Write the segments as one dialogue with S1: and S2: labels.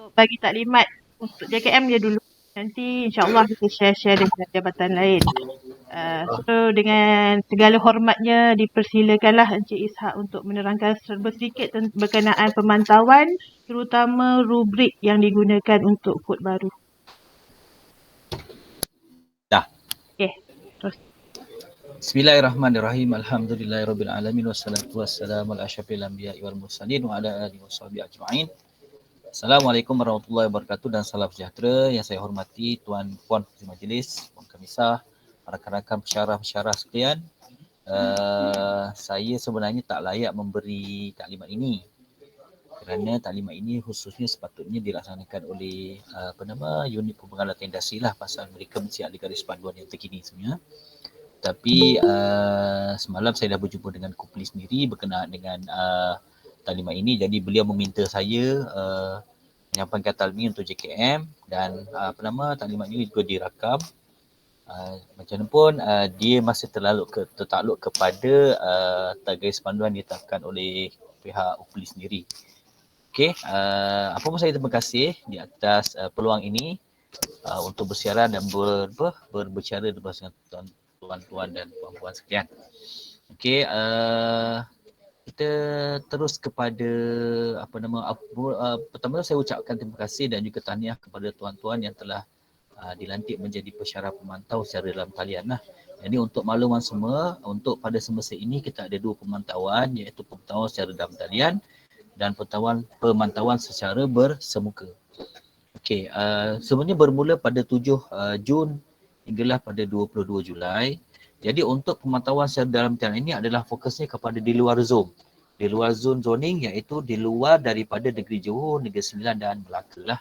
S1: untuk bagi taklimat untuk JKM dia dulu. Nanti insyaAllah kita share-share dengan jabatan lain. So dengan segala hormatnya dipersilakanlah Encik Ishak untuk menerangkan serba sedikit berkenaan pemantauan, terutama rubrik yang digunakan untuk kod baru.
S2: Dah.
S1: Okay, terus.
S2: Bismillahirrahmanirrahim. Alhamdulillahirabbil alamin wassalatu wassalamu ala asyrafil anbiya'i wal mursalin wa ala alihi washabihi ajma'in. Assalamualaikum warahmatullahi wabarakatuh dan salam sejahtera yang saya hormati tuan puan majlis, puan kamisah, rakan-rakan pensyarah-pensyarah sekalian. Saya sebenarnya tak layak memberi taklimat ini kerana taklimat ini khususnya sepatutnya dilaksanakan oleh unit pembengalan industri lah, pasal mereka mesti ada garis panduan yang terkini sebenarnya. Tapi semalam saya dah berjumpa dengan Kupli sendiri berkenaan dengan taklimat ini. Jadi beliau meminta saya menyampaikan taklimat untuk JKM dan taklimat ini juga dirakam. Macam mana pun dia masih tertakluk kepada garis panduan ditetapkan oleh pihak Kupli sendiri. Okey, apa pun saya terima kasih di atas peluang ini untuk bersiaran dan berbicara dengan tuan-tuan dan puan-puan sekalian. Okey, kita terus kepada pertama saya ucapkan terima kasih dan juga tahniah kepada tuan-tuan yang telah dilantik menjadi pensyarah pemantau secara dalam talian lah. Jadi untuk makluman semua, untuk pada semasa ini kita ada dua pemantauan, iaitu pemantauan secara dalam talian dan pemantauan secara bersemuka. Okey, sebenarnya bermula pada 7 Jun hinggalah pada 22 Julai. Jadi untuk pemantauan secara dalam talian ini adalah fokusnya kepada di luar zon. Di luar zon zoning, iaitu di luar daripada Negeri Johor, Negeri Sembilan dan Melaka lah.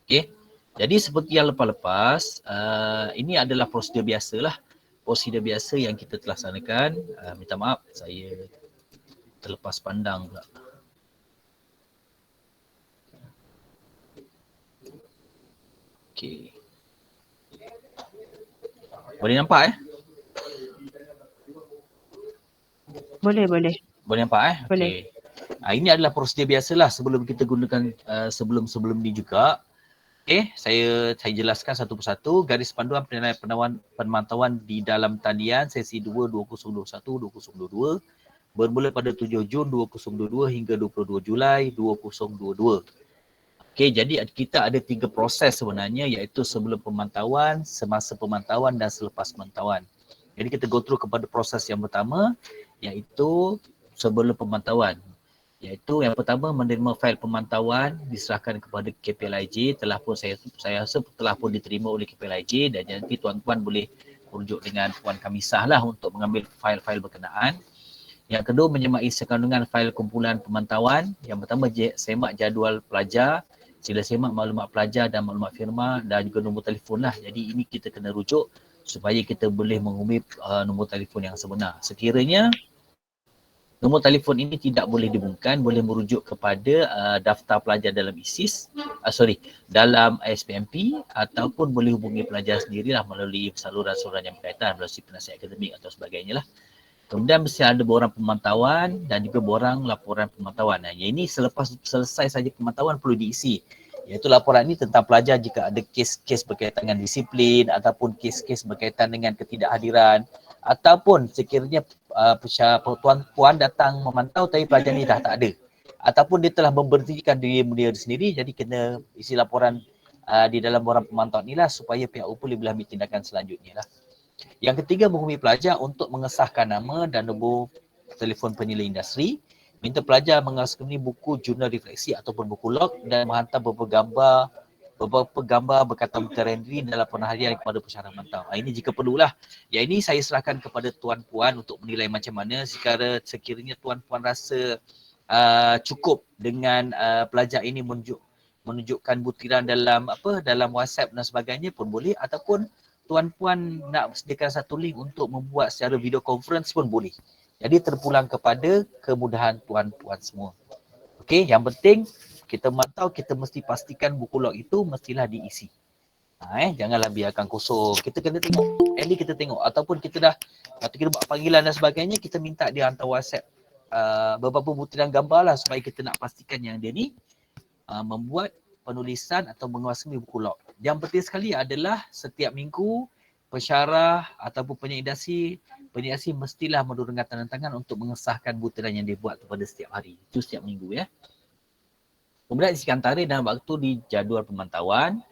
S2: Okey. Jadi seperti yang lepas-lepas, ini adalah prosedur biasa lah. Prosedur biasa yang kita telah laksanakan. Minta maaf, saya terlepas pandang pula. Okey. Boleh nampak
S1: Boleh.
S2: Boleh nampak
S1: Boleh.
S2: Okey. Ini adalah prosedur biasalah sebelum kita gunakan sebelum ni juga. Okey, saya jelaskan satu persatu garis panduan penilaian pemantauan di dalam talian sesi 2 2021-2022 bermula pada 7 Jun 2022 hingga 22 Julai 2022. Okey, jadi kita ada 3 proses sebenarnya, iaitu sebelum pemantauan, semasa pemantauan dan selepas pemantauan. Jadi kita go through kepada proses yang pertama, iaitu sebelum pemantauan. Iaitu yang pertama, menerima fail pemantauan diserahkan kepada KPLIJ, saya rasa telah pun diterima oleh KPLIJ dan nanti tuan-tuan boleh merujuk dengan Puan Kamisah lah untuk mengambil fail-fail berkenaan. Yang kedua, menyemai sekandungan fail kumpulan pemantauan. Yang pertama, semak jadual pelajar, sila semak maklumat pelajar dan maklumat firma dan juga nombor telefon lah. Jadi ini kita kena rujuk supaya kita boleh menghubungi nombor telefon yang sebenar. Sekiranya nombor telefon ini tidak boleh dihubungkan, boleh merujuk kepada daftar pelajar dalam ISIS, dalam SPMP, ataupun boleh hubungi pelajar sendirilah melalui saluran-saluran yang berkaitan, melalui penasihat akademik atau sebagainya lah. Kemudian mesti ada borang pemantauan dan juga borang laporan pemantauan. Yang ini selepas selesai saja pemantauan perlu diisi. Iaitu laporan ini tentang pelajar jika ada kes-kes berkaitan dengan disiplin ataupun kes-kes berkaitan dengan ketidakhadiran, ataupun sekiranya tuan-puan datang memantau tapi pelajar ni dah tak ada, ataupun dia telah memberhentikan diri dia sendiri, jadi kena isi laporan di dalam borang pemantauan inilah supaya pihak UPU boleh ambil tindakan selanjutnya lah. Yang ketiga, menghubungi pelajar untuk mengesahkan nama dan nombor telefon penilai industri. Minta pelajar mengaskan buku jurnal refleksi ataupun buku log dan menghantar beberapa gambar berkaitan terendri dalam penaharian kepada pensyarah mantau. Ini jika perlulah. Yang ini saya serahkan kepada tuan-puan untuk menilai macam mana. Sekiranya tuan-puan rasa cukup dengan pelajar ini menunjukkan butiran dalam WhatsApp dan sebagainya pun boleh, ataupun tuan-puan nak sediakan satu link untuk membuat secara video conference pun boleh. Jadi terpulang kepada kemudahan tuan-puan semua. Okey, yang penting kita mantau, kita mesti pastikan buku log itu mestilah diisi. Janganlah biarkan kosong. Kita kena tengok. At least kita tengok. Ataupun kita dah, waktu kita buat panggilan dan sebagainya, kita minta dia hantar WhatsApp beberapa butiran gambar lah supaya kita nak pastikan yang dia ni membuat penulisan atau menguasai buku log. Yang penting sekali adalah setiap minggu pensyarah ataupun penyelidasi mestilah menurunkan tanda tangan untuk mengesahkan butiran yang dibuat pada setiap hari. Itu setiap minggu ya. Kemudian isi antara dalam waktu di jadual pemantauan,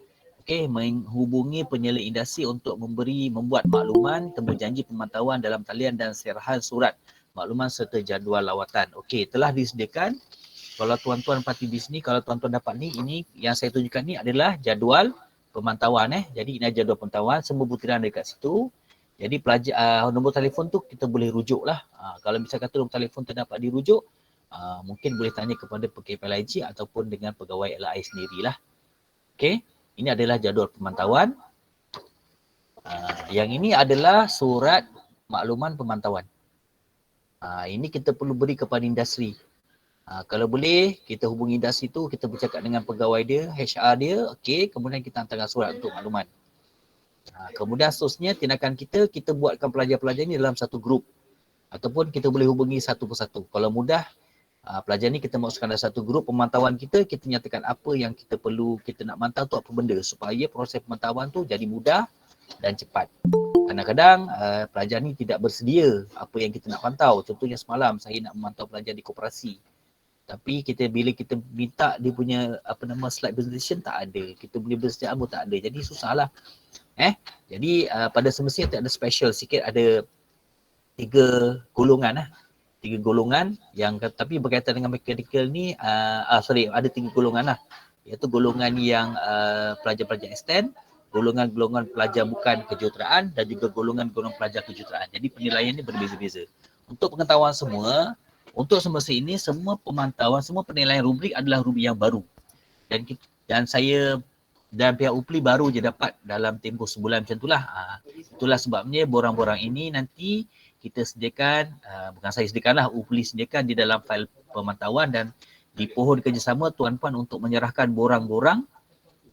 S2: menghubungi penyelidik industri untuk membuat makluman temu janji pemantauan dalam talian dan serahan surat makluman serta jadual lawatan. Telah disediakan. Kalau tuan-tuan parti di sini, kalau tuan-tuan dapat ni, ini yang saya tunjukkan ni adalah jadual pemantauan. Jadi ini jadual pemantauan, semua butiran dekat situ. Jadi nombor telefon tu kita boleh rujuk lah. Kalau misalkan tu nombor telefon tu dapat dirujuk, mungkin boleh tanya kepada PKPLIG ataupun dengan pegawai LI sendirilah. Ini adalah jadual pemantauan. Yang ini adalah surat makluman pemantauan. Ini kita perlu beri kepada industri. Kalau boleh, kita hubungi industri tu, kita bercakap dengan pegawai dia, HR dia, kemudian kita hantarkan surat untuk makluman. Kemudian seterusnya tindakan kita buatkan pelajar-pelajar ni dalam satu grup. Ataupun kita boleh hubungi satu persatu. Kalau mudah, pelajar ni kita masukkan dalam satu grup pemantauan kita nyatakan apa yang kita perlu, kita nak mantau tu apa benda supaya proses pemantauan tu jadi mudah dan cepat. Kadang-kadang pelajar ni tidak bersedia apa yang kita nak pantau. Contohnya semalam saya nak memantau pelajar di koperasi. Tapi bila kita minta dia punya slide presentation tak ada. Kita boleh bersediaan pun tak ada. Jadi susahlah. Jadi pada semestinya ada special sikit, ada 3 golongan 3 golongan yang tapi berkaitan dengan mechanical ni ada 3 golongan iaitu golongan yang pelajar-pelajar extend, golongan-golongan pelajar bukan kejuruteraan dan juga golongan-golongan pelajar kejuruteraan. Jadi penilaian ni berbeza-beza. Untuk pengetahuan semua, untuk semasa ini semua pemantauan, semua penilaian rubrik adalah rubrik yang baru. Dan saya dan pihak UPLI baru je dapat dalam tempoh sebulan macam itulah. Itulah sebabnya borang-borang ini nanti kita sediakan, bukan saya sediakanlah, UPLI sediakan di dalam fail pemantauan dan di pohon kerjasama tuan-puan untuk menyerahkan borang-borang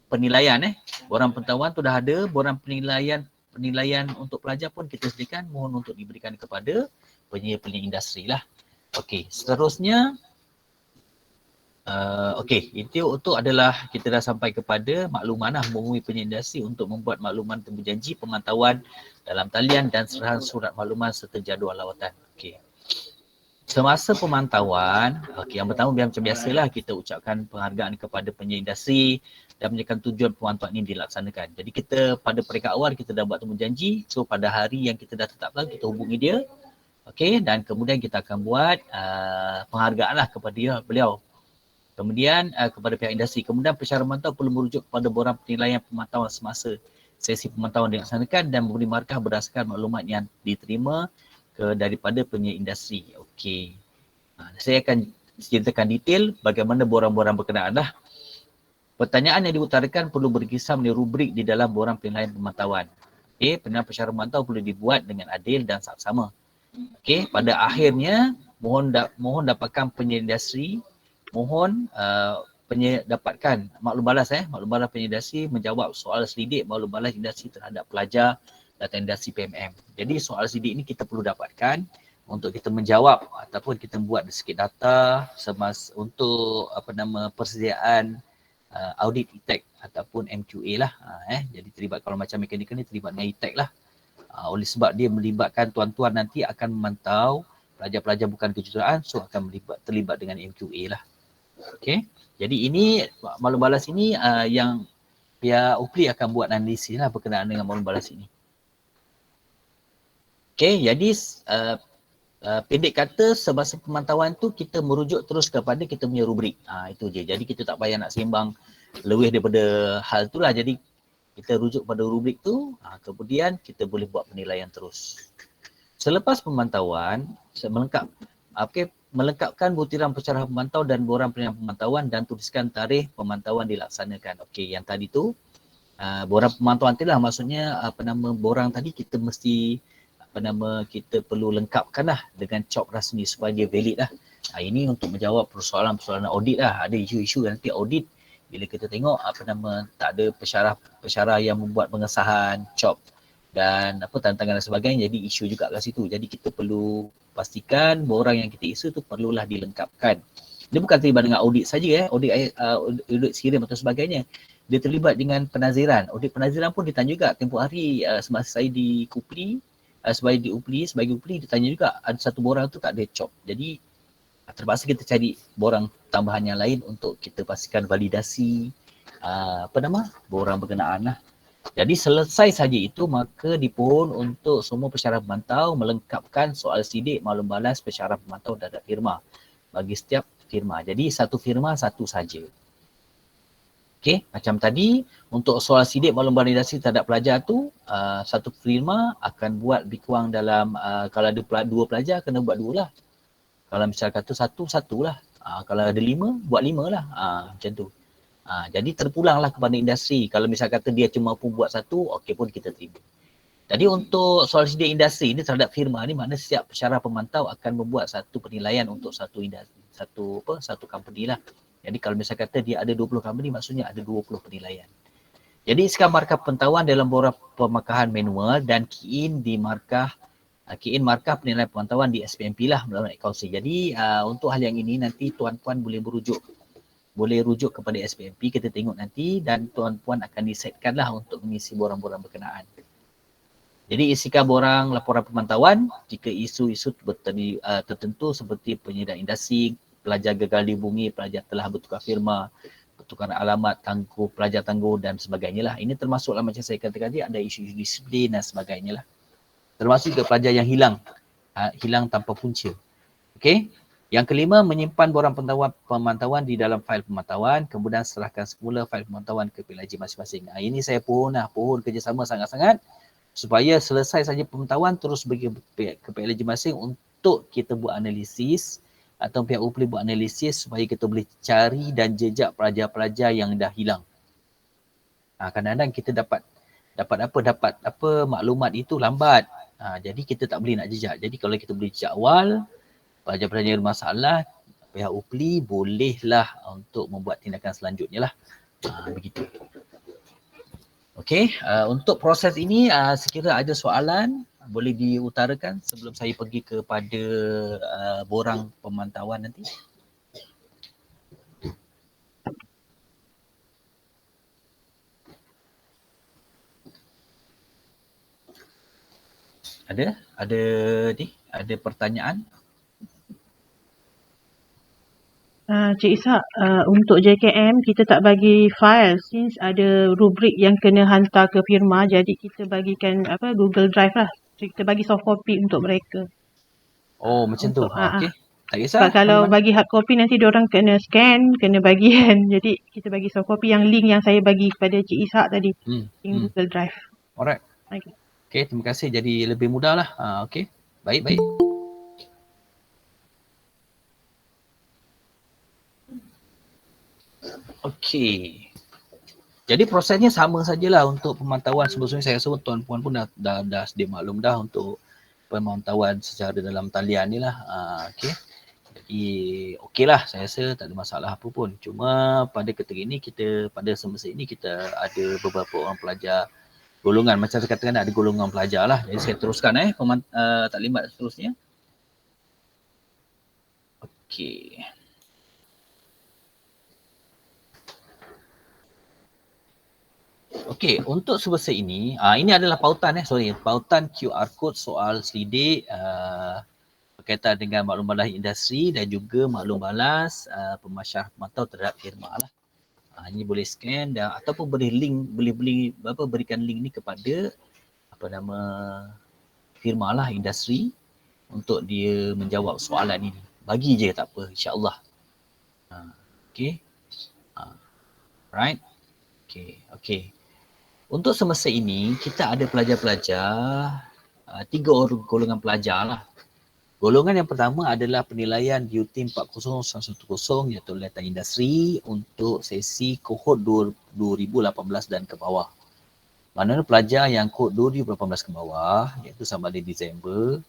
S2: penilaian. Borang pengetahuan tu dah ada, borang penilaian untuk pelajar pun kita sediakan, mohon untuk diberikan kepada penyedia industri lah. Seterusnya itu adalah kita dah sampai kepada makluman menghubungi penyedia industri untuk membuat makluman temu janji pemantauan dalam talian dan serahan surat makluman serta jadual lawatan. Semasa pemantauan, yang pertama macam biasalah kita ucapkan penghargaan kepada penyedia industri dan menyatakan tujuan pemantauan ini dilaksanakan. Jadi kita pada peringkat awal kita dah buat temu janji, so pada hari yang kita dah tetapkan kita hubungi dia. Dan kemudian kita akan buat penghargaan lah kepada beliau. Kemudian kepada pihak industri. Kemudian pensyarah pemantau perlu merujuk kepada borang penilaian pemantauan semasa sesi pemantauan dilaksanakan dan memberi markah berdasarkan maklumat yang diterima daripada penyedia industri. Saya akan ceritakan detail bagaimana borang-borang berkenaan lah. Pertanyaan yang diutarakan perlu berkisar mengenai rubrik di dalam borang penilaian pemantauan. Penilaian pensyarah pemantau perlu dibuat dengan adil dan saksama. Pada akhirnya mohon dapatkan penyedia industri, mohon dapatkan maklum balas penyedia industri menjawab soal selidik maklum balas industri terhadap pelajar data industri PMM. Jadi soal selidik ini kita perlu dapatkan untuk kita menjawab ataupun kita buat sikit data untuk persediaan audit e-tech ataupun MQA lah. Jadi terlibat kalau macam mekanikal ni terlibat dengan e-tech lah. Oleh sebab dia melibatkan tuan-tuan nanti akan memantau pelajar-pelajar bukan kejuruteraan, so akan terlibat dengan MQA lah. Jadi ini maklum balas ini yang pihak UPLI akan buat analisis lah berkenaan dengan maklum balas ini. Jadi pendek kata semasa pemantauan tu kita merujuk terus kepada kita punya rubrik. Itu je. Jadi kita tak payah nak sembang lebih daripada hal tu lah. Jadi kita rujuk pada rubrik tu, kemudian kita boleh buat penilaian terus. Selepas pemantauan, melengkapkan butiran pencerahan pemantau dan borang penilaian pemantauan dan tuliskan tarikh pemantauan dilaksanakan. Yang tadi tu, borang pemantauan tu lah maksudnya borang tadi kita mesti kita perlu lengkapkan lah dengan cop rasmi supaya dia valid lah. Ini untuk menjawab persoalan-persoalan audit lah. Ada isu-isu nanti audit bila kita tengok tak ada pensyarah yang membuat pengesahan cop dan tantangan dan sebagainya, jadi isu juga kat situ. Jadi kita perlu pastikan borang yang kita isu tu perlulah dilengkapkan Dia bukan terlibat dengan audit saja audit skirim atau sebagainya. Dia terlibat dengan penaziran. Audit penaziran pun ditanya juga. Tempoh hari semasa saya di Kupli, sebagai Upli ditanya juga ada satu borang tu tak ada COP. Jadi terpaksa kita cari borang tambahan yang lain untuk kita pastikan validasi borang berkenaan lah. Jadi selesai saja itu, maka dipohon untuk semua pensyarah pemantau melengkapkan soal sidik maklum balas pensyarah pemantau terhadap firma bagi setiap firma. Jadi satu firma satu saja. Okey, macam tadi untuk soal sidik maklum validasi terhadap pelajar tu, satu firma akan buat lebih kurang dalam kalau ada dua pelajar kena buat dua lah. Kalau misalnya kata satu lah. Kalau ada 5 buat 5 lah. Macam tu. Jadi terpulanglah kepada industri. Kalau misal kata dia cuma mampu buat satu, okey pun kita terima. Jadi untuk soal sidik industri ni terhadap firma ni, makna setiap pensyarah pemantau akan membuat satu penilaian untuk satu industri, satu company lah. Jadi kalau misal kata dia ada 20 company, maksudnya ada 20 penilaian. Jadi sekarang markah pemantauan dalam borang pemakahan manual dan key in markah penilaian pemantauan di SPMP lah melalui accounting. Jadi untuk hal yang ini nanti tuan-puan boleh rujuk kepada SPMP, kita tengok nanti, dan tuan-puan akan disetkan lah untuk mengisi borang-borang berkenaan. Jadi isikan borang laporan pemantauan jika isu-isu tertentu seperti penyediaan industri, pelajar gagal dihubungi, pelajar telah bertukar firma, pertukaran alamat, pelajar tangguh dan sebagainya lah. Ini termasuklah macam saya katakan tadi, ada isu-isu disiplin dan sebagainya lah. Termasuk juga pelajar yang hilang tanpa punca. Okey. Yang kelima, menyimpan borang pemantauan di dalam fail pemantauan, kemudian serahkan semula fail pemantauan ke PLJ masing-masing. Ini saya pohon kerjasama sangat-sangat supaya selesai saja pemantauan terus bagi ke PLJ masing untuk kita buat analisis atau pihak UPLI buat analisis supaya kita boleh cari dan jejak pelajar-pelajar yang dah hilang. Kadang-kadang kita dapat maklumat itu lambat. Jadi kita tak boleh nak jejak. Jadi kalau kita boleh jejak awal, pelajar-pelajar yang bermasalah, pihak UPLI bolehlah untuk membuat tindakan selanjutnya lah. Begitu. Okey, untuk proses ini sekiranya ada soalan boleh diutarakan sebelum saya pergi kepada borang pemantauan nanti. Ada pertanyaan?
S1: Cik Ishak, untuk JKM kita tak bagi file since ada rubrik yang kena hantar ke firma, jadi kita bagikan Google Drive lah. Kita bagi soft copy untuk mereka.
S2: Macam tu. Okey. Tak kisah.
S1: Sebab kalau bagi hard copy nanti diorang kena scan, kena bagi kan. Jadi kita bagi soft copy yang link yang saya bagi kepada Cik Ishak tadi. Link Google Drive.
S2: Alright. Okey, terima kasih. Jadi lebih mudah lah. Okey. Baik. Okey. Jadi prosesnya sama sajalah untuk pemantauan. Sebetulnya saya rasa tuan-puan pun dah sedia maklum dah untuk pemantauan secara dalam talian ni lah. Okey. Jadi okeylah, saya rasa tak ada masalah apa pun. Cuma pada ketika ini pada semasa ini kita ada beberapa orang pelajar golongan, macam saya katakan ada golongan pelajar lah. Jadi saya teruskan taklimat seterusnya. Okey. Okey, untuk semasa ini, ini adalah pautan QR code soal selidik berkaitan dengan maklum balas industri dan juga maklum balas pemasyarakat pemantau terhadap firma lah. Ini boleh scan dan ataupun berikan link ni kepada firma lah, industri, untuk dia menjawab soalan ini. Bagi je tak apa, insya-Allah. Okey. Right. Okey. Untuk semasa ini, kita ada pelajar-pelajar, 3 orang golongan pelajar lah. Golongan yang pertama adalah penilaian DUT 40110 iaitu leta industri untuk sesi kohort 2018 dan ke bawah. Mana pelajar yang kohort 2018 ke bawah, iaitu sama ada Disember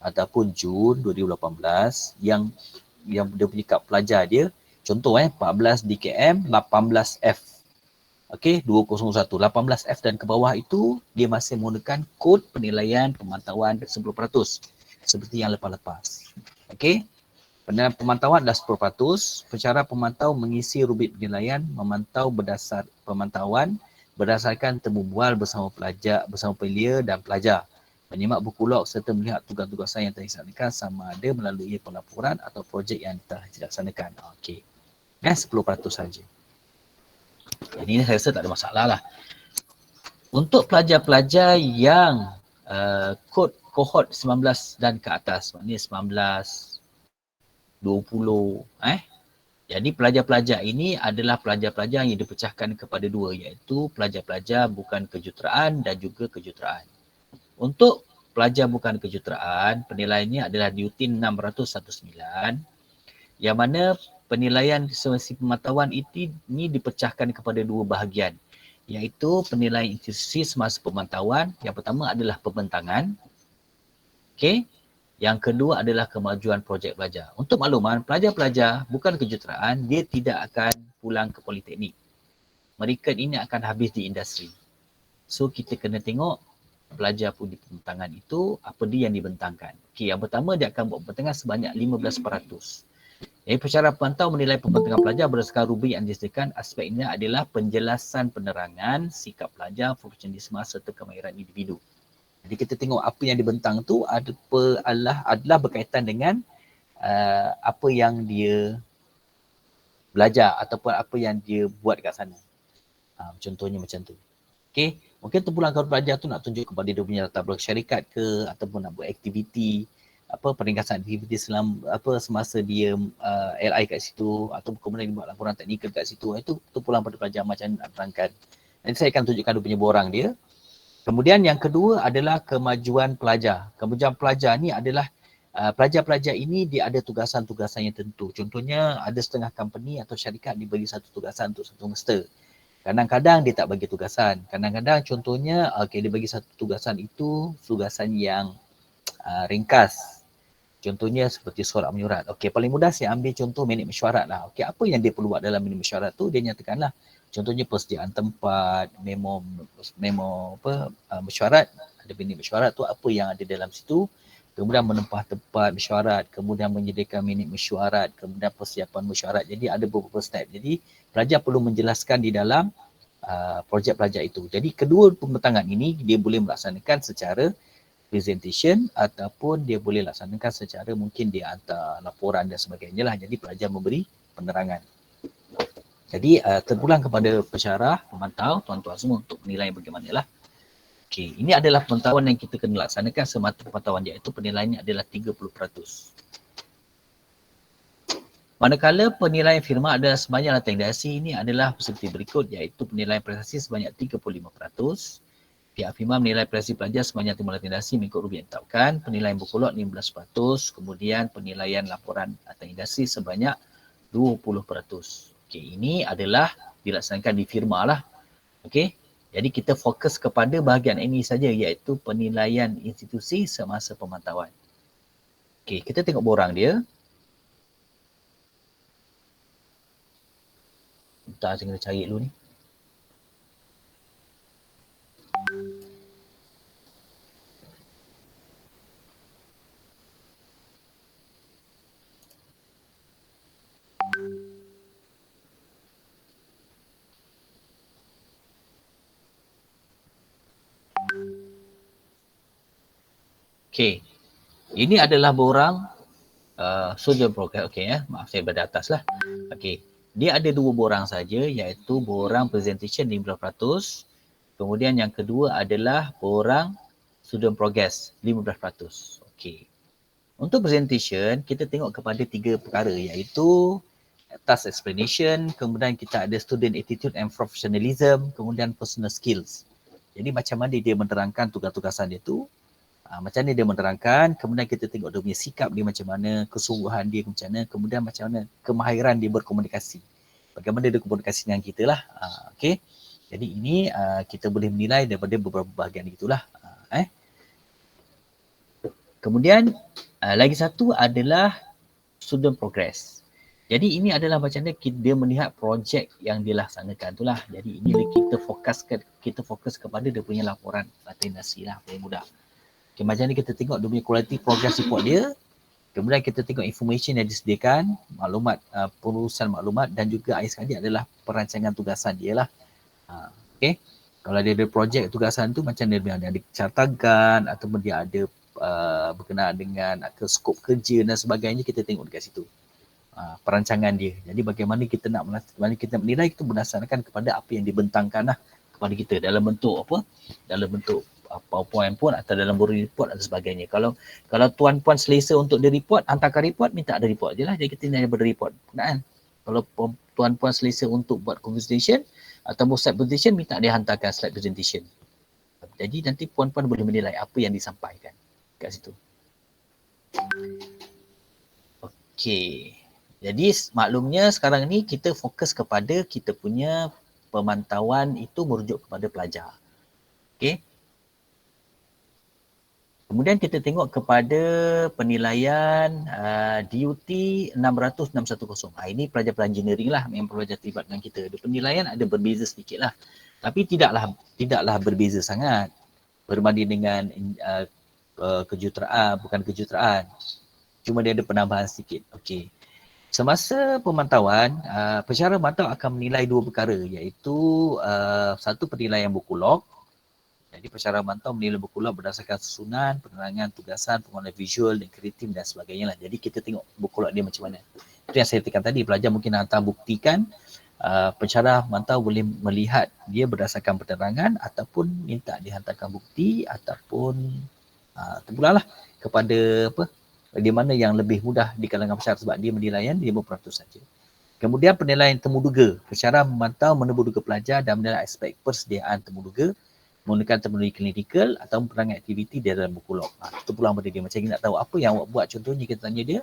S2: ataupun Jun 2018 yang dia punya kad pelajar dia, contoh 14 DKM 18F. Okey, 201, 18F dan ke bawah itu dia masih menggunakan kod penilaian pemantauan 10% seperti yang lepas-lepas. Okey. Penilaian pemantauan adalah 10%. Pencara pemantau mengisi rubrik penilaian, memantau pemantauan berdasarkan temu bual bersama pelajar, bersama pelia dan pelajar. Menyimak buku log serta melihat tugas-tugasan yang telah dilaksanakan sama ada melalui pelaporan atau projek yang telah dilaksanakan. Okey. 10% saja. Ini saya rasa tak ada masalah lah. Untuk pelajar-pelajar yang kod kohort 19 dan ke atas, maknanya 19, 20. Jadi pelajar-pelajar ini adalah pelajar-pelajar yang dipecahkan kepada dua, iaitu pelajar-pelajar bukan kejuruteraan dan juga kejuruteraan. Untuk pelajar bukan kejuruteraan, penilaiannya adalah diutin 619, yang mana penilaian semasa pemantauan ini dipecahkan kepada dua bahagian, iaitu penilaian institusi semasa pemantauan. Yang pertama adalah pembentangan. Okey. Yang kedua adalah kemajuan projek pelajar. Untuk makluman, pelajar-pelajar bukan kejuruteraan, dia tidak akan pulang ke politeknik. Mereka ini akan habis di industri. So kita kena tengok pelajar di pembentangan itu, apa dia yang dibentangkan. Okey, yang pertama dia akan buat pembentangan sebanyak 15%. Jadi pencara pemantau menilai pembentangan pelajar berdasarkan rubrik yang disediakan. Aspeknya adalah penjelasan penerangan, sikap pelajar, profesionalisme serta kemahiran individu. Jadi kita tengok apa yang dibentang tu adalah berkaitan dengan apa yang dia belajar ataupun apa yang dia buat kat sana. Contohnya macam tu. Okey, mungkin terpulang kalau pelajar tu nak tunjuk kepada dia punya latar belakang syarikat ke, ataupun nak buat aktiviti, peringkasan aktiviti semasa dia LI kat situ, atau kemudian dia buat laporan teknikal kat situ. Itu terpulang pada pelajar macam nak terangkan. Nanti saya akan tunjukkan dia punya borang dia. Kemudian yang kedua adalah kemajuan pelajar. Kemajuan pelajar ni adalah pelajar-pelajar ini dia ada tugasan-tugasan yang tentu. Contohnya ada setengah company atau syarikat dibagi satu tugasan untuk satu semester. Kadang-kadang dia tak bagi tugasan. Kadang-kadang contohnya dia bagi satu tugasan itu tugasan yang ringkas. Contohnya seperti sorak menyurat. Paling mudah saya ambil contoh minit mesyuarat lah. Apa yang dia perlu buat dalam minit mesyuarat tu dia nyatakanlah. Contohnya persediaan tempat, memo mesyuarat, ada minit mesyuarat tu apa yang ada dalam situ, kemudian menempah tempat mesyuarat, kemudian menyediakan minit mesyuarat, kemudian persiapan mesyuarat. Jadi ada beberapa step. Jadi pelajar perlu menjelaskan di dalam projek pelajar itu. Jadi kedua pembentangan ini dia boleh melaksanakan secara presentation ataupun dia boleh laksanakan secara mungkin dia hantar laporan dan sebagainya lah. Jadi pelajar memberi penerangan. Jadi terpulang kepada pensyarah, pemantau, tuan-tuan semua untuk menilai bagaimanalah. Okey, ini adalah pemantauan yang kita kena laksanakan semata pemantauan, iaitu penilaiannya adalah 30%. Manakala penilaian firma adalah sebanyak latang dasi, ini adalah seperti berikut, iaitu penilaian prestasi sebanyak 35%. Pihak firma menilai prestasi pelajar sebanyak 5 latang dasi mengikut rubrik yang ditetapkan. Penilaian buku log 15%. Kemudian penilaian laporan latang dasi sebanyak 20%. Okey, ini adalah dilaksanakan di firma lah. Okey, jadi kita fokus kepada bahagian ini saja, iaitu penilaian institusi semasa pemantauan. Okey, kita tengok borang dia. Bentar, saya kena cari dulu ni. Okey, ini adalah borang Sojourn Program. Okey ya, maaf saya berada atas lah. Okey, dia ada dua borang saja, iaitu borang presentation 15%. Kemudian yang kedua adalah borang Student Progress 15%. Okey, untuk presentation kita tengok kepada tiga perkara, iaitu task explanation, kemudian kita ada student attitude and professionalism, kemudian personal skills. Jadi macam mana dia menerangkan tugas-tugasan dia tu, macam mana dia menerangkan, kemudian kita tengok dia punya sikap dia macam mana, kesungguhan dia macam mana, kemudian macam mana kemahiran dia berkomunikasi. Bagaimana dia komunikasi dengan kita lah. Okey. Jadi ini kita boleh menilai daripada beberapa bahagian itulah. Kemudian lagi satu adalah student progress. Jadi ini adalah macam mana dia melihat projek yang dilaksanakan itulah. Jadi ini kita fokus kepada dia punya laporan latang dasi lah, paling mudah. Okay, macam ni kita tengok dia punya quality progress report dia. Kemudian kita tengok information yang disediakan, maklumat, perurusan maklumat dan juga akhir sekali adalah perancangan tugasan dia lah. Okay. Kalau dia ada projek tugasan tu macam dia ada cartakan ataupun dia ada berkenaan dengan skop kerja dan sebagainya, kita tengok dekat situ. Perancangan dia. Jadi bagaimana kita nak menilai itu berdasarkan kepada apa yang dibentangkan lah kepada kita dalam bentuk apa? Dalam bentuk PowerPoint pun atau dalam boring report dan sebagainya. Kalau tuan-puan selesa untuk di report, hantarkan report, minta ada report je lah. Jadi kita hanya ber-report. Kan? Kalau tuan-puan selesa untuk buat presentation atau buat slide presentation, minta dia hantarkan slide presentation. Jadi nanti puan-puan boleh menilai apa yang disampaikan kat situ. Okey. Jadi maklumnya sekarang ni kita fokus kepada kita punya pemantauan itu merujuk kepada pelajar. Okey. Kemudian kita tengok kepada penilaian DUT 600-610. Ini pelajar-pelajar engineering lah yang pelajar terlibat dengan kita. Penilaian ada berbeza sedikit lah. Tapi tidaklah berbeza sangat berbanding dengan kejuruteraan, bukan kejuruteraan. Cuma dia ada penambahan sedikit. Okey. Semasa pemantauan, pensyarah mantau akan menilai dua perkara, iaitu satu penilaian buku log. Jadi pensyarah mantau menilai buku log berdasarkan susunan, penerangan, tugasan, penguasaan visual dan kreatif dan sebagainya lah. Jadi kita tengok buku log dia macam mana. Itu yang saya katakan tadi, pelajar mungkin hantar buktikan, pensyarah mantau boleh melihat dia berdasarkan penerangan ataupun minta dihantarkan bukti ataupun terpulang lah kepada apa, di mana yang lebih mudah di kalangan pensyarah sebab dia menilaian 50% saja. Kemudian penilaian temuduga, pensyarah memantau menemuduga pelajar dan menilai aspek persediaan temuduga menggunakan terminologi klinikal atau penerangan aktiviti di dalam buku log. Itu pulang pada dia. Macam kita nak tahu apa yang awak buat, contohnya kita tanya dia,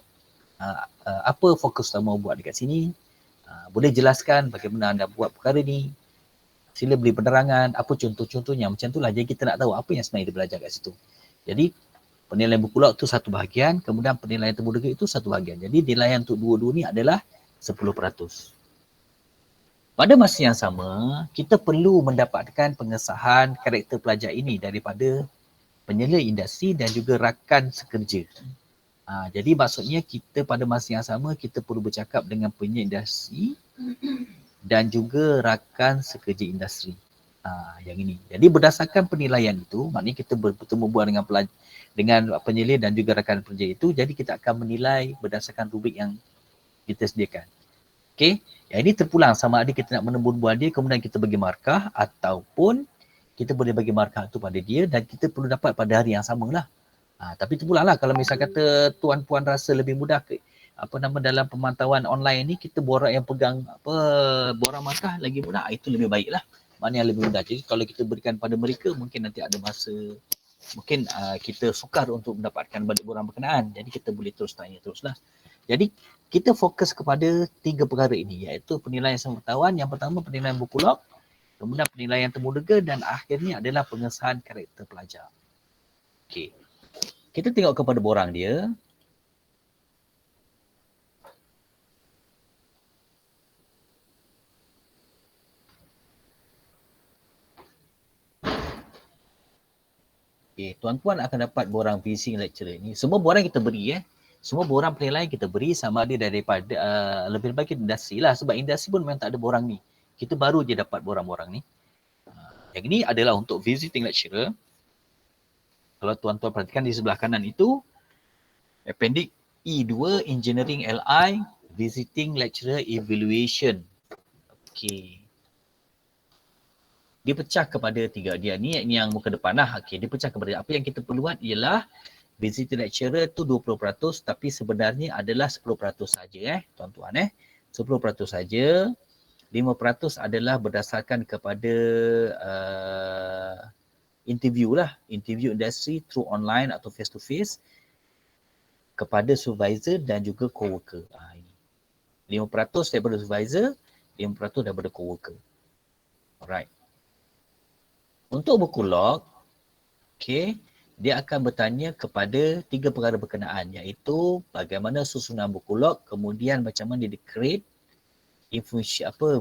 S2: apa fokus utama awak buat dekat sini, boleh jelaskan bagaimana anda buat perkara ni, sila beri penerangan, apa contoh-contohnya, macam itulah. Jadi kita nak tahu apa yang sebenarnya dia belajar kat situ. Jadi penilaian buku log itu satu bahagian, kemudian penilaian temuduga itu satu bahagian. Jadi nilaian untuk dua-dua ni adalah 10%. Pada masa yang sama, kita perlu mendapatkan pengesahan karakter pelajar ini daripada penyela industri dan juga rakan sekerja. Jadi maksudnya kita pada masa yang sama, kita perlu bercakap dengan penyela industri dan juga rakan sekerja industri. Yang ini. Jadi berdasarkan penilaian itu, maknanya kita bertemu bual dengan penyela dan juga rakan kerja itu, jadi kita akan menilai berdasarkan rubrik yang kita sediakan. Okey, yang ini terpulang sama ada kita nak menembus bual dia kemudian kita bagi markah ataupun kita boleh bagi markah tu pada dia dan kita perlu dapat pada hari yang sama lah. Tapi terpulang lah kalau misal kata tuan-puan rasa lebih mudah dalam pemantauan online ni kita borak yang pegang borang markah lagi mudah, itu lebih baik lah. Mana yang lebih mudah. Jadi kalau kita berikan pada mereka mungkin nanti ada masa mungkin kita sukar untuk mendapatkan balik borang berkenaan. Jadi kita boleh terus tanya teruslah. Jadi kita fokus kepada 3 perkara ini, iaitu penilaian pengetahuan. Yang pertama penilaian buku log, kemudian penilaian temuduga dan akhirnya adalah pengesahan karakter pelajar. Okey. Kita tengok kepada borang dia. Okey, tuan-puan akan dapat borang visiting lecturer ni. Semua borang kita beri Semua borang penilaian kita beri sama ada daripada lebih baik industri lah, sebab industri pun memang tak ada borang ni. Kita baru je dapat borang-borang ni. Yang ini adalah untuk visiting lecturer. Kalau tuan-tuan perhatikan di sebelah kanan itu, appendix E2 Engineering LI Visiting Lecturer Evaluation. Okey. Dia pecah kepada 3. Dia ni yang muka depan lah. Okey, dia pecah kepada apa yang kita perlukan ialah visiting lecturer tu 20% tapi sebenarnya adalah 10% saja tuan-tuan 10% saja. 5% adalah berdasarkan kepada interview lah, interview industri through online atau face to face kepada supervisor dan juga co-worker. 5% daripada supervisor, 5% daripada co-worker. Alright. Untuk buku log, okey, dia akan bertanya kepada 3 perkara berkenaan, iaitu bagaimana susunan buku log, kemudian macam mana dia create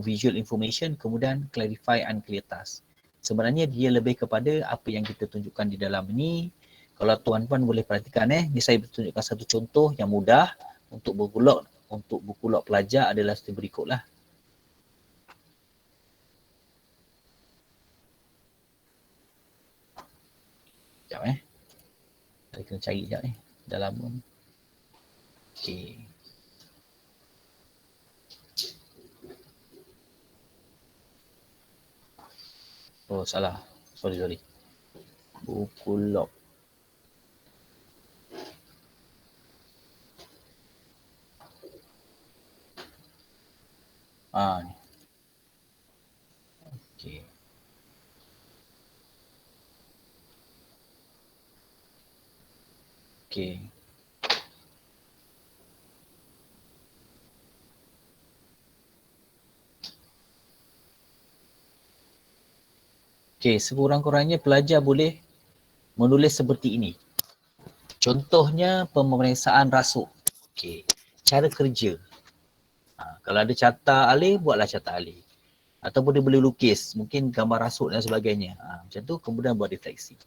S2: visual information, kemudian clarify unclear task. Sebenarnya dia lebih kepada apa yang kita tunjukkan di dalam ni, Kalau tuan-tuan boleh perhatikan ni saya tunjukkan satu contoh yang mudah untuk buku log pelajar adalah seperti berikutlah. Sekejap saya kena cari sekejap ni. Dah lama ni. Okey. Oh salah. Sorry. Buku log. Ni. Okey. Okey. Okey, sekurang-kurangnya pelajar boleh menulis seperti ini. Contohnya pemeriksaan rasuk. Okey. Cara kerja. Kalau ada carta alih, buatlah carta alih. Ataupun dia boleh lukis, mungkin gambar rasuk dan sebagainya. Macam tu, kemudian buat refleksi.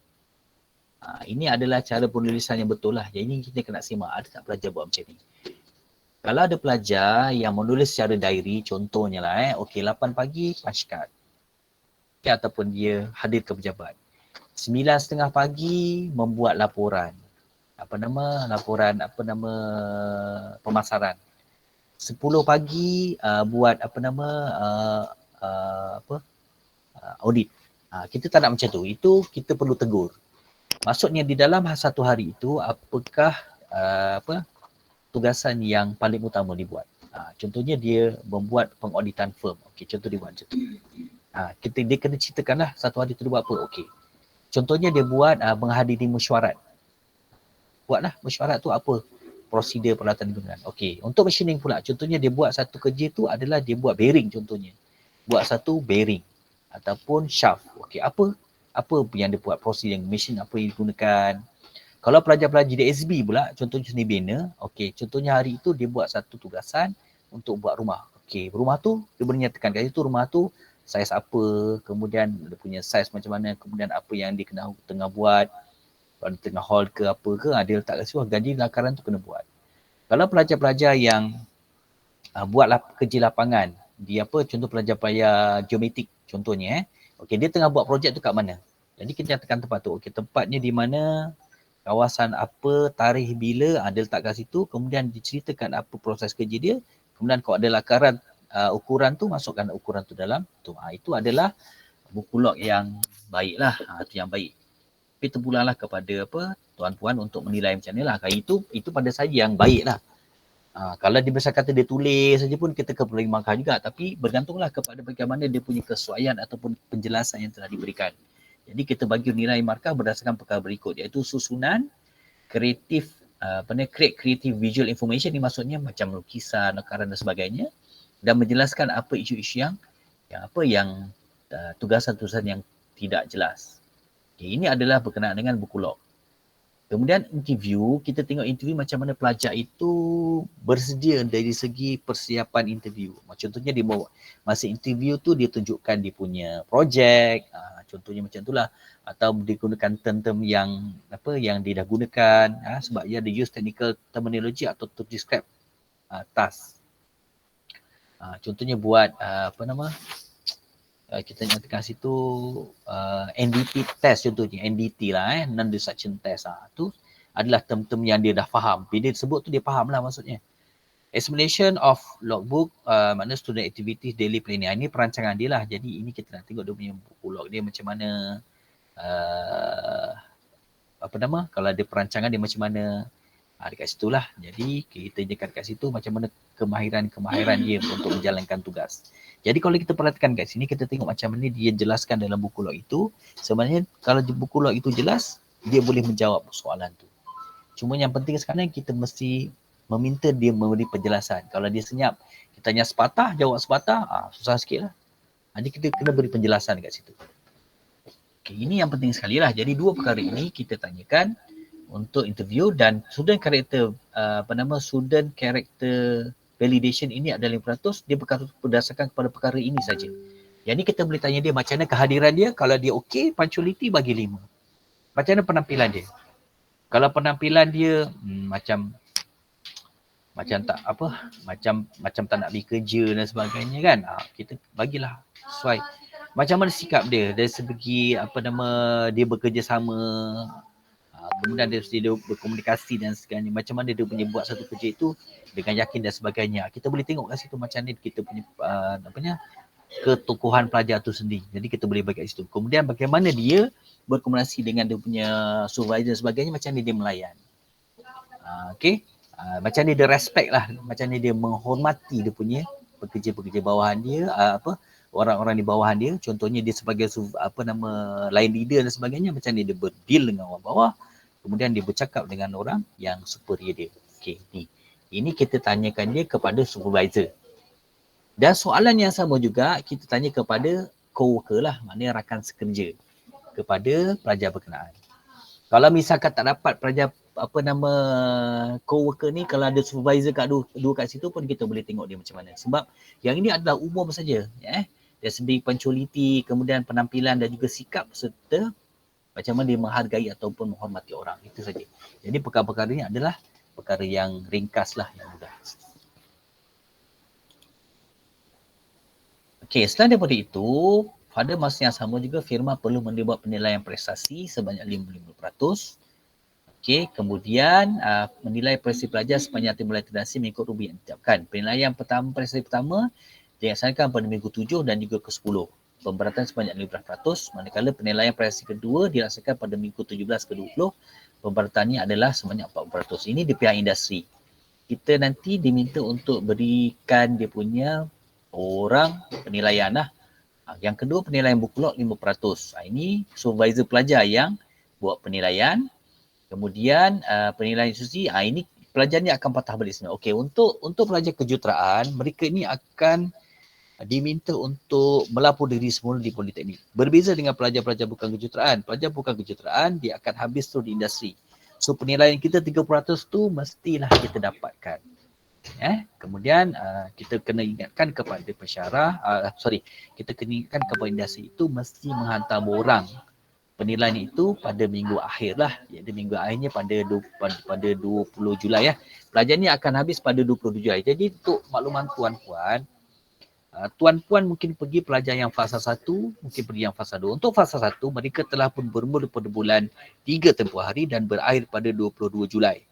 S2: Ini adalah cara penulisan yang betul lah. Jadi ini kita kena simak, ada tak pelajar buat macam ni. Kalau ada pelajar yang menulis secara diary, contohnya lah okey 8 pagi punch card. Okay, ataupun dia hadir ke pejabat. 9:30 pagi membuat laporan. Laporan pemasaran. 10 pagi buat audit. Kita tak nak macam tu. Itu kita perlu tegur. Maksudnya di dalam satu hari itu apakah tugasan yang paling utama dibuat. Contohnya dia membuat pengauditan firm. Okey, contoh dia buat macam tu. Dia kena ceritakanlah satu hari tu dia buat apa. Okey. Contohnya dia buat menghadiri mesyuarat. Buatlah mesyuarat tu apa? Prosedur peralatan digunakan. Okey, untuk machining pula, contohnya dia buat satu kerja tu adalah dia buat bearing contohnya. Buat satu bearing ataupun shaft. Okey, apa yang dia buat, prosedur yang mesin apa yang digunakan. Kalau pelajar-pelajar di SB pula, contohnya seni bina, okey, contohnya hari itu dia buat satu tugasan untuk buat rumah. Okey, rumah tu dia boleh nyatakan kat situ rumah tu saiz apa, kemudian dia punya saiz macam mana, kemudian apa yang dia kena tengah buat, kalau tengah hall ke apa ke, dia letak kat situ, gaji lakaran tu kena buat. Kalau pelajar-pelajar yang buatlah kerja lapangan, dia contoh pelajar-pelajar geometrik contohnya okey, dia tengah buat projek tu kat mana. Jadi kita nyatakan tempat tu. Okey, tempatnya di mana, kawasan apa, tarikh bila, dia letak kat situ, kemudian diceritakan apa proses kerja dia, kemudian kalau ada lakaran ukuran tu, masukkan ukuran tu dalam tu. Itu adalah buku log yang baiklah. Itu yang baik. Tapi terpulanglah kepada tuan-puan untuk menilai macam ni lah. Itu pada saya yang baik lah. Kalau dia besar kata dia tulis saja pun kita perlu markah juga, tapi bergantunglah kepada bagaimana dia punya kesesuaian ataupun penjelasan yang telah diberikan. Jadi kita bagi nilai markah berdasarkan perkara berikut, iaitu susunan, kreatif, create creative visual information, ni maksudnya macam lukisan, lakaran dan sebagainya, dan menjelaskan apa isu-isu yang tugasan-tugasan yang tidak jelas. Okay, ini adalah berkenaan dengan buku log. Kemudian interview, kita tengok interview macam mana pelajar itu bersedia dari segi persiapan interview. Contohnya dia bawa masa interview tu dia tunjukkan dia punya projek, contohnya macam itulah, atau digunakan term-term yang dia dah gunakan, sebab dia ada use technical terminology atau to describe task. Contohnya buat kita nyatakan situ NDT test contohnya, NDT lah non-destruction test. Tu adalah term-term yang dia dah faham. Bila dia sebut tu dia faham lah maksudnya. Explanation of logbook, makna student activities daily planning. Ini perancangan dia lah. Jadi ini kita nak tengok dia punya buku log dia macam mana, kalau ada perancangan dia macam mana. Dekat situ lah. Jadi kita dekat kat situ macam mana kemahiran dia untuk menjalankan tugas. Jadi kalau kita perhatikan kat sini, kita tengok macam mana dia jelaskan dalam buku log itu. Sebenarnya kalau buku log itu jelas, dia boleh menjawab soalan tu. Cuma yang penting sekarang kita mesti meminta dia memberi penjelasan. Kalau dia senyap, kita tanya sepatah, jawab sepatah, susah sikit lah. Jadi kita kena beri penjelasan kat situ. Okay, ini yang penting sekali lah. Jadi dua perkara ini kita tanyakan untuk interview, dan student character student character validation ini adalah 5%, dia berdasarkan kepada perkara ini saja. Jadi kita boleh tanya dia macam mana kehadiran dia, kalau dia okey, punctuality bagi 5. Macam mana penampilan dia? Kalau penampilan dia macam tak apa, macam tak nak pergi kerja dan sebagainya kan, kita bagilah sesuai macam mana sikap dia dari segi dia bekerja sama, kemudian dia berkomunikasi dan sebagainya, macam mana dia punya buat satu kerja itu dengan yakin dan sebagainya. Kita boleh tengok kat situ macam ni kita punya ketokohan pelajar tu sendiri. Jadi kita boleh bagi kat situ. Kemudian bagaimana dia berkomunikasi dengan dia punya supervisor dan sebagainya, macam ni dia melayan. Okay. Macam ni dia respect lah, macam ni dia menghormati dia punya pekerja-pekerja bawahan dia, orang-orang di bawahan dia. Contohnya dia sebagai line leader dan sebagainya, macam ni dia berdeal dengan orang bawah, kemudian dia bercakap dengan orang yang superior dia. Okay, ini kita tanyakan dia kepada supervisor. Dan soalan yang sama juga kita tanya kepada co-worker lah, maknanya rakan sekerja, kepada pelajar berkenaan. Kalau misalkan tak dapat pelajar co-worker ni, kalau ada supervisor dua kat situ pun kita boleh tengok dia macam mana. Sebab yang ini adalah umum saja, dari segi punctuality, kemudian penampilan dan juga sikap serta macam mana dia menghargai ataupun menghormati orang. Itu saja. Jadi perkara-perkara ini adalah perkara yang ringkas lah, yang mudah. Okey, selain daripada itu, pada masa yang sama juga firma perlu membuat penilaian prestasi sebanyak 55%. Okey, kemudian menilai prestasi pelajar sepanjang timbulan interaksi mengikut rubrik yang ditetapkan. Penilaian prestasi pertama dilaksanakan pada minggu 7 dan juga ke-10. Pemberatan sebanyak 15%, manakala penilaian prestasi kedua dilaksanakan pada minggu 17 ke-20. Pemberatannya adalah sebanyak 40%. Ini di pihak industri. Kita nanti diminta untuk berikan dia punya orang penilaian lah. Yang kedua, penilaian buku log 5%. Ini supervisor pelajar yang buat penilaian. Kemudian penilaian institusi, ini pelajar ni akan patah balik sebenarnya. Okey, untuk pelajar kejuruteraan, mereka ini akan diminta untuk melapor diri semula di politeknik. Berbeza dengan pelajar-pelajar bukan kejuruteraan. Pelajar bukan kejuruteraan, dia akan habis terus di industri. So penilaian kita 30% tu mestilah kita dapatkan. Kemudian kita kena ingatkan kepada pensyarah, kita kena ingatkan kepada industri itu mesti menghantar borang penilaian itu pada minggu akhir lah, iaitu minggu akhirnya pada 20 Julai ya. Pelajar ni akan habis pada 20 Julai. Jadi untuk makluman tuan-puan mungkin pergi pelajar yang fasa 1, mungkin pergi yang fasa 2. Untuk fasa 1, mereka telah pun bermula pada bulan 3 tempoh hari dan berakhir pada 22 Julai.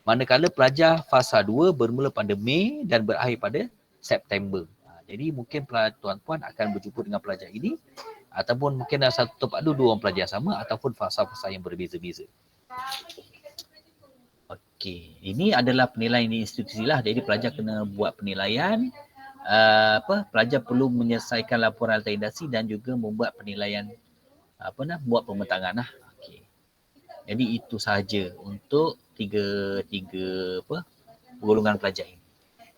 S2: Manakala pelajar fasa 2 bermula pada Mei dan berakhir pada September. Jadi mungkin tuan-puan akan berjumpa dengan pelajar ini, ataupun mungkin ada satu tempat dua orang pelajar sama, ataupun fasa-fasa yang berbeza-beza. Okey, ini adalah penilaian institusi lah. Jadi pelajar kena buat penilaian. Pelajar perlu menyelesaikan laporan alternasi dan juga membuat penilaian buat pembentangan lah. Okey. Jadi itu sahaja untuk tiga golongan pelajar ini.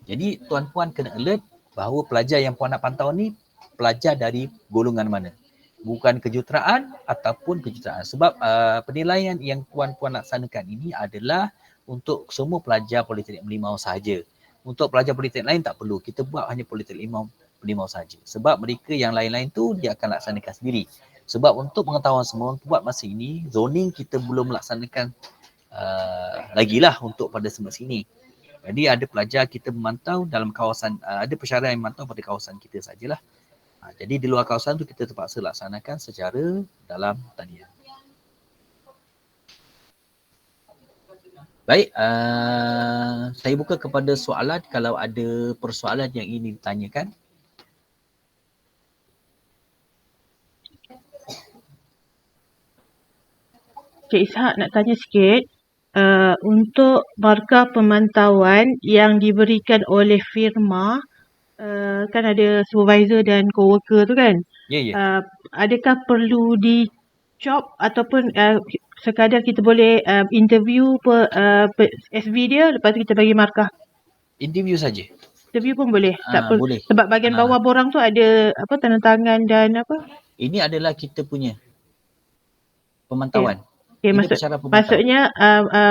S2: Jadi tuan-puan kena alert bahawa pelajar yang puan nak pantau ni pelajar dari golongan mana. Bukan kejuruteraan ataupun kejuruteraan. Sebab penilaian yang puan-puan laksanakan ini adalah untuk semua pelajar Politeknik Merlimau sahaja. Untuk pelajar politeknik lain tak perlu. Kita buat hanya Politeknik Merlimau sahaja. Sebab mereka yang lain-lain tu dia akan laksanakan sendiri. Sebab untuk pengetahuan semua, buat masa ini, zoning kita belum melaksanakan lagi lah untuk pada semasa ini. Jadi ada pelajar kita memantau dalam kawasan, ada pensyarah yang memantau pada kawasan kita sajalah. Jadi di luar kawasan tu kita terpaksa laksanakan secara dalam talian. Baik, saya buka kepada soalan kalau ada persoalan yang ingin ditanyakan.
S1: Cik Ishak nak tanya sikit, untuk markah pemantauan yang diberikan oleh firma, kan ada supervisor dan co-worker tu kan?
S2: Ya.
S1: Adakah perlu di-chop ataupun sekadar kita boleh interview SV dia, lepas tu kita bagi markah?
S2: Interview saja.
S1: Interview pun boleh? Tak perlu.
S2: Boleh.
S1: Sebab bahagian bawah borang tu ada tanda tangan dan apa?
S2: Ini adalah kita punya pemantauan.
S1: Okay, maksudnya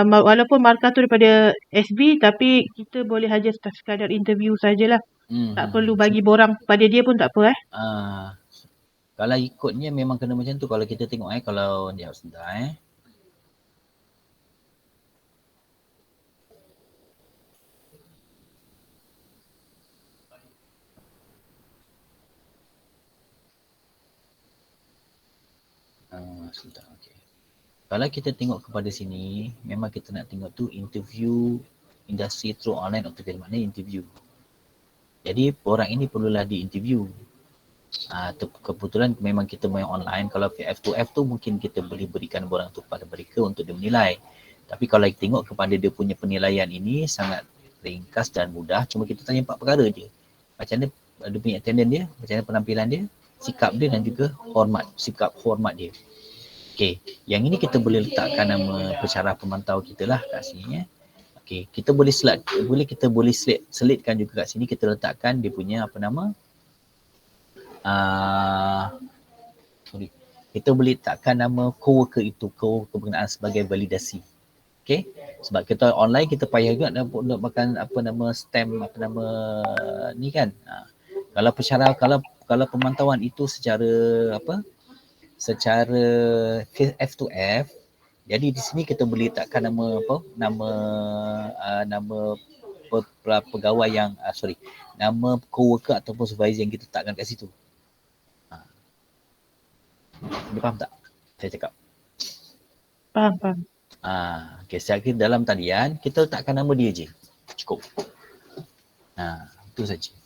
S1: walaupun markah tu daripada SB tapi kita boleh saja sekadar interview sajalah. Tak perlu bagi borang pada dia pun tak apa
S2: Kalau ikutnya memang kena macam tu. Kalau kita tengok kalau dia sebentar Sebentar, okay. Kalau kita tengok kepada sini, memang kita nak tengok tu interview industri through online automation, maknanya interview. Jadi orang ini perlulah di-interview. Kebetulan memang kita main online. Kalau F2F tu mungkin kita boleh berikan orang tu pada mereka untuk dia menilai. Tapi kalau kita tengok kepada dia punya penilaian ini sangat ringkas dan mudah. Cuma kita tanya 4 perkara je. Macam mana dia punya attendance dia, macam mana penampilan dia, sikap dia dan juga sikap hormat dia. Okey, yang ini kita boleh letakkan nama pensyarah pemantau kita lah kat sini. Okey, kita boleh selitkan juga kat sini, kita letakkan dia punya apa nama, kita boleh letakkan nama co-worker itu, co-worker berkenaan sebagai validasi. Okey, sebab kita online kita payah juga nak makan apa nama stamp, apa nama ni kan. Kalau pensyarah, kalau pemantauan itu secara F2F, jadi di sini kita boleh letakkan nama pegawai yang nama co-worker ataupun supervisor yang kita letakkan kat situ. Dia faham tak saya cakap?
S1: Faham.
S2: Okay, secara dalam talian kita letakkan nama dia je, cukup. Itu saja.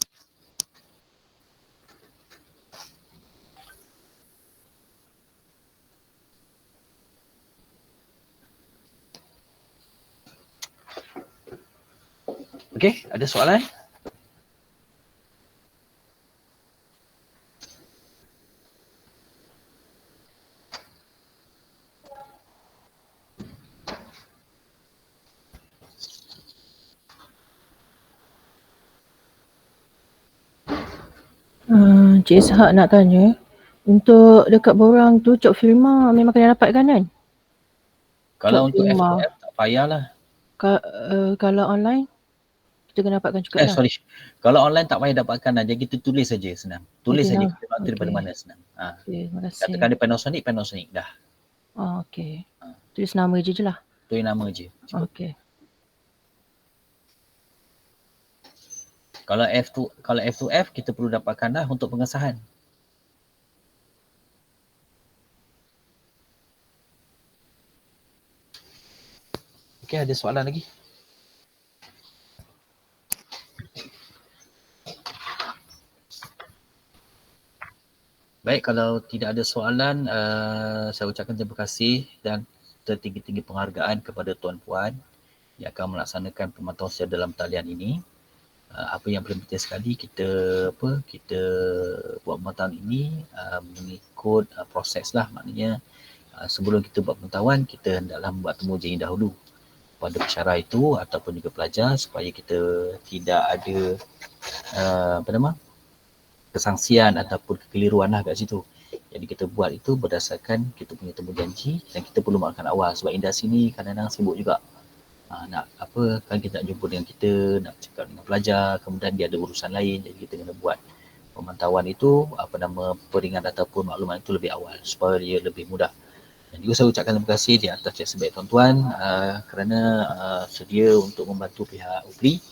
S2: Okey, ada soalan?
S3: Cik Ishak nak tanya, untuk dekat borang tu job firma memang kena dapatkan kan?
S2: Kalau untuk F2F tak payahlah.
S3: Kalau online kita kena dapatkan juga lah.
S2: Kalau online tak payah dapatkan lah. Jadi kita tulis saja, senang. Tulis saja kita nak daripada mana, senang.
S3: Okay, terima kasih.
S2: Katakan dia Panasonic dah.
S3: Okey. Tulis nama je lah.
S2: Tulis nama je.
S3: Okey.
S2: Kalau F2F kita perlu dapatkan dah untuk pengesahan. Okey, ada soalan lagi? Baik, kalau tidak ada soalan, saya ucapkan terima kasih dan tertinggi-tinggi penghargaan kepada tuan-puan yang akan melaksanakan pemantauan secara dalam talian ini. Apa yang paling penting sekali, kita buat pemantauan ini mengikut proses lah. Maknanya sebelum kita buat pemantauan, kita hendaklah membuat temu janji dahulu pada pensyarah itu ataupun juga pelajar supaya kita tidak ada kesangsian ataupun kekeliruan lah kat situ. Jadi kita buat itu berdasarkan kita punya temu janji dan kita perlu makan awal sebab industri ni kadang-kadang sibuk juga. Kan kita nak jumpa dengan kita, nak cakap dengan pelajar, kemudian dia ada urusan lain, jadi kita kena buat pemantauan itu, peringat ataupun maklumat itu lebih awal supaya dia lebih mudah. Dan juga saya ucapkan terima kasih di atas sebaik tuan-tuan kerana sedia untuk membantu pihak UPLI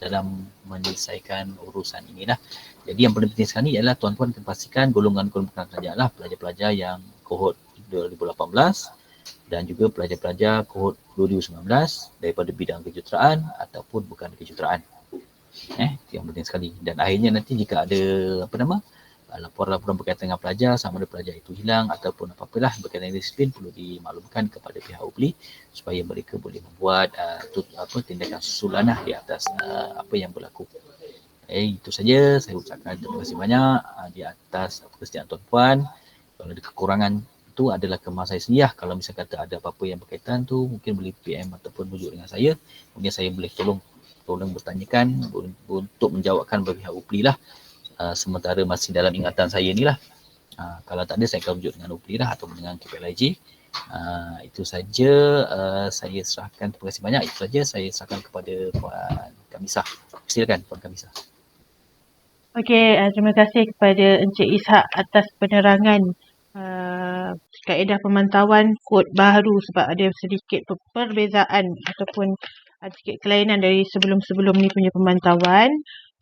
S2: dalam menyelesaikan urusan inilah. Jadi yang paling penting sekali ialah tuan-tuan kena pastikan golongan-golongan pelajar lah, pelajar-pelajar yang kohort 2018 dan juga pelajar-pelajar kohort 2019 daripada bidang kejuruteraan ataupun bukan kejuruteraan. Itu yang penting sekali. Dan akhirnya nanti jika ada laporan-laporan berkaitan dengan pelajar, sama ada pelajar itu hilang ataupun apa-apalah berkaitan dengan disiplin, perlu dimaklumkan kepada pihak UPLI supaya mereka boleh membuat tindakan susulan di atas apa yang berlaku. Itu saja, saya ucapkan terima kasih banyak di atas kesediaan tuan-puan. Kalau ada kekurangan itu adalah kemah saya sendiri lah. Kalau misalnya kata ada apa-apa yang berkaitan tu, mungkin boleh PM ataupun rujuk dengan saya. Mungkin saya boleh tolong bertanyakan untuk menjawabkan bagi pihak UPLI lah. Sementara masih dalam ingatan saya ni lah. Kalau tak ada, saya akan rujuk dengan UPLI lah ataupun dengan KPLIG. Itu saja saya serahkan. Terima kasih banyak. Itu saja saya serahkan kepada Puan Kamisah. Silakan Puan Kamisah.
S1: Okey, terima kasih kepada Encik Ishak atas penerangan kaedah pemantauan kod baru sebab ada sedikit perbezaan ataupun sedikit kelainan dari sebelum-sebelum ni punya pemantauan.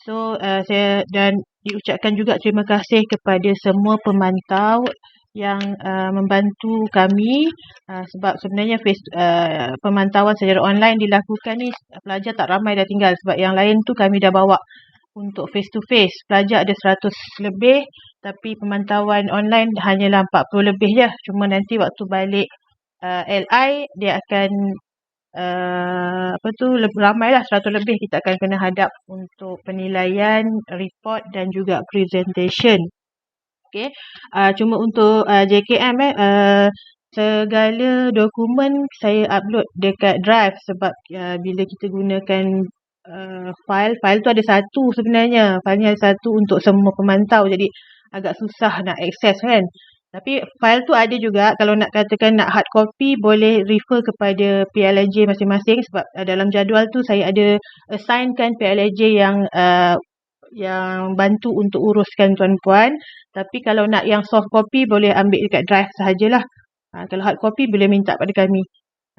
S1: So saya dan diucapkan juga terima kasih kepada semua pemantau yang membantu kami sebab sebenarnya pemantauan secara online dilakukan ni pelajar tak ramai dah tinggal sebab yang lain tu kami dah bawa untuk face to face. Pelajar ada 100 lebih tapi pemantauan online hanyalah 40 lebih je. Cuma nanti waktu balik LI dia akan ramailah 100 lebih kita akan kena hadap untuk penilaian, report dan juga presentation. Okey. Cuma untuk JKM segala dokumen saya upload dekat Drive sebab bila kita gunakan file tu ada satu sebenarnya. Filenya ada satu untuk semua pemantau jadi agak susah nak access kan. Tapi file tu ada juga kalau nak katakan nak hard copy boleh refer kepada PLJ masing-masing sebab dalam jadual tu saya ada assignkan PLJ yang bantu untuk uruskan tuan-puan. Tapi kalau nak yang soft copy boleh ambil dekat Drive sahajalah. Kalau hard copy boleh minta pada kami.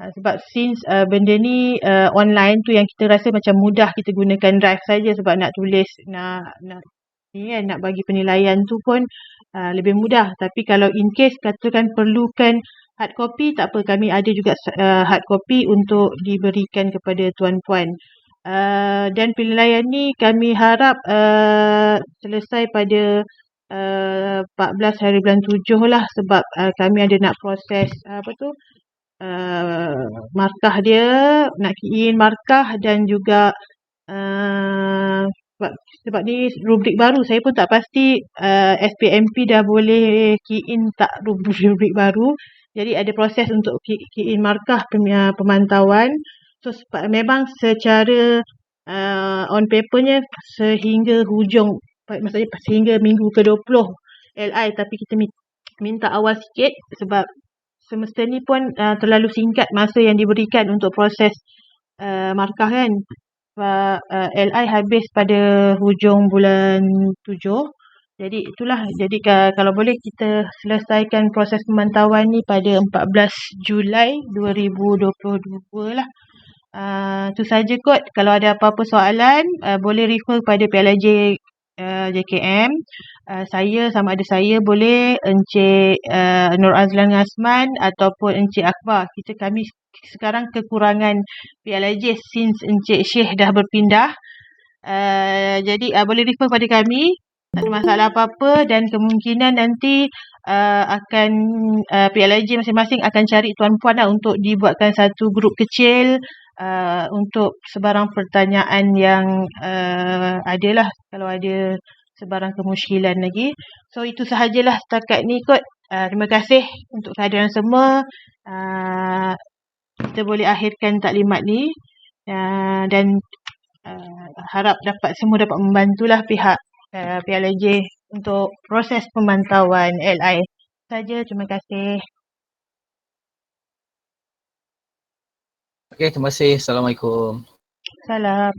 S1: Sebab since benda ni online tu yang kita rasa macam mudah kita gunakan Drive saja sebab nak tulis nak bagi penilaian tu pun lebih mudah. Tapi kalau in case katakan perlukan hard copy tak apa, kami ada juga hard copy untuk diberikan kepada tuan-puan. Dan penilaian ni kami harap selesai pada 14 hari bulan 7 lah sebab kami ada nak proses markah dia, nak key in markah dan juga sebab ni rubrik baru saya pun tak pasti SPMP dah boleh key in tak rubrik baru. Jadi ada proses untuk key in markah pemantauan. So memang secara on papernya sehingga hujung, maksudnya sehingga minggu ke-20 LI, tapi kita minta awal sikit sebab semesta ni pun terlalu singkat masa yang diberikan untuk proses markah kan. Sebab LI habis pada hujung bulan 7. Jadi itulah, jadi kalau boleh kita selesaikan proses pemantauan ni pada 14 Julai 2022 lah. Itu saja kot. Kalau ada apa-apa soalan boleh refer pada PLJ JKM. Saya sama ada saya boleh Encik Nur Azlan Azman ataupun Encik Akbar. Kami sekarang kekurangan PLJ since Encik Syekh dah berpindah. Jadi boleh refer pada kami. Tak ada masalah apa-apa dan kemungkinan nanti akan PLJ masing-masing akan cari tuan-puan lah untuk dibuatkan satu grup kecil untuk sebarang pertanyaan yang adalah kalau ada sebarang kemusykilan lagi. So itu sahajalah setakat ni kot. Terima kasih untuk kehadiran semua. Kita boleh akhirkan taklimat ni dan harap semua dapat membantulah pihak PLJ untuk proses pemantauan LI. Saja, terima kasih.
S2: Okey, terima kasih. Assalamualaikum.
S1: Salam.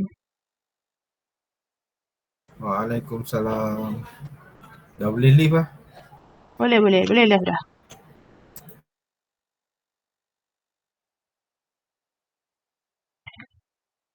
S4: Waalaikumsalam. Dah boleh leave lah?
S1: Boleh dah dah.